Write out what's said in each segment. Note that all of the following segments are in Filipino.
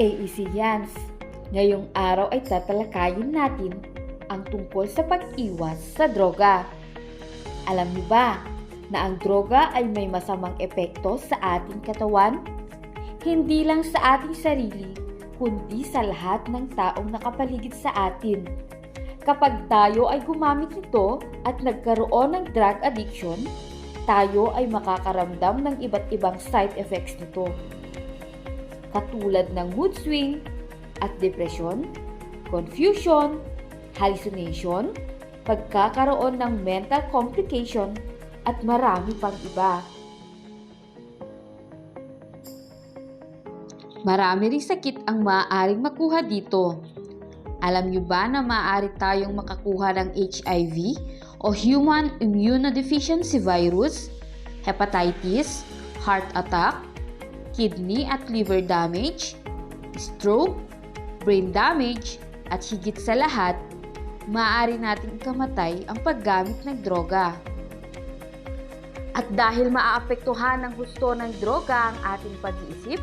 AEC Yans. Ngayong araw ay tatalakayin natin ang tungkol sa pag-iwas sa droga. Alam niyo ba na ang droga ay may masamang epekto sa ating katawan? Hindi lang sa ating sarili, kundi sa lahat ng taong nakapaligid sa atin. Kapag tayo ay gumamit nito at nagkaroon ng drug addiction, tayo ay makakaramdam ng iba't ibang side effects nito. Katulad ng mood swing at depression, confusion, hallucination, pagkakaroon ng mental complication at marami pang iba. Marami ring sakit ang maaaring makuha dito. Alam niyo ba na maaari tayong makakuha ng HIV o Human Immunodeficiency Virus, hepatitis, heart attack, kidney at liver damage, stroke, brain damage, at higit sa lahat, maaari nating ikamatay ang paggamit ng droga. At dahil maaapektuhan ng husto ng droga ang ating pag-iisip,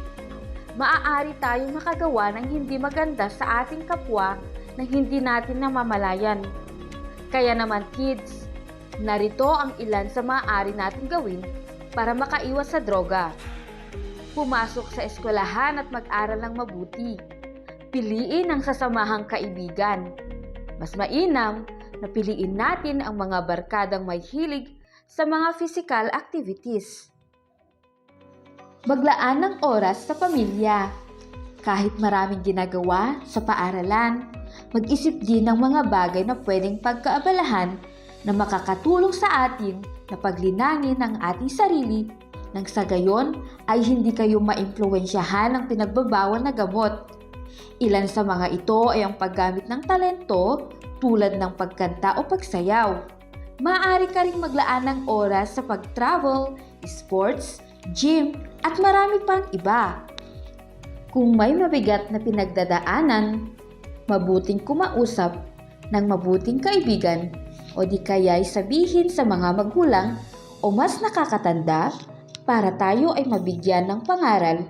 maaari tayong makagawa ng hindi maganda sa ating kapwa na hindi natin namamalayan. Kaya naman kids, narito ang ilan sa maaari nating gawin para makaiwas sa droga. Pumasok sa eskwelahan at mag-aral ng mabuti. Piliin ang sasamahang kaibigan. Mas mainam na piliin natin ang mga barkadang may hilig sa mga physical activities. Maglaan ng oras sa pamilya. Kahit maraming ginagawa sa paaralan, mag-isip din ng mga bagay na pwedeng pagkaabalahan na makakatulong sa atin na paglinangin ang ating sarili nang sa gayon ay hindi kayo maimpluwensyahan ng pinagbabawal na gamot. Ilan sa mga ito ay ang paggamit ng talento tulad ng pagkanta o pagsayaw. Maaari ka ring maglaan ng oras sa pag-travel, sports, gym, at marami pang iba. Kung may mabigat na pinagdadaanan, mabuting kumausap ng mabuting kaibigan o di kaya'y sabihin sa mga magulang o mas nakakatanda para tayo ay mabigyan ng pangaral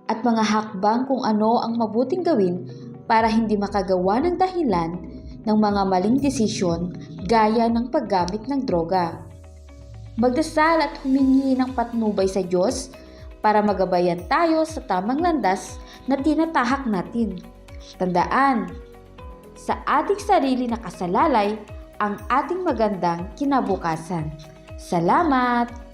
at mga hakbang kung ano ang mabuting gawin para hindi makagawa ng dahilan ng mga maling desisyon gaya ng paggamit ng droga. Magdasal at humingi ng patnubay sa Diyos para magabayan tayo sa tamang landas na tinatahak natin. Tandaan, sa ating sarili nakasalalay ang ating magandang kinabukasan. Salamat!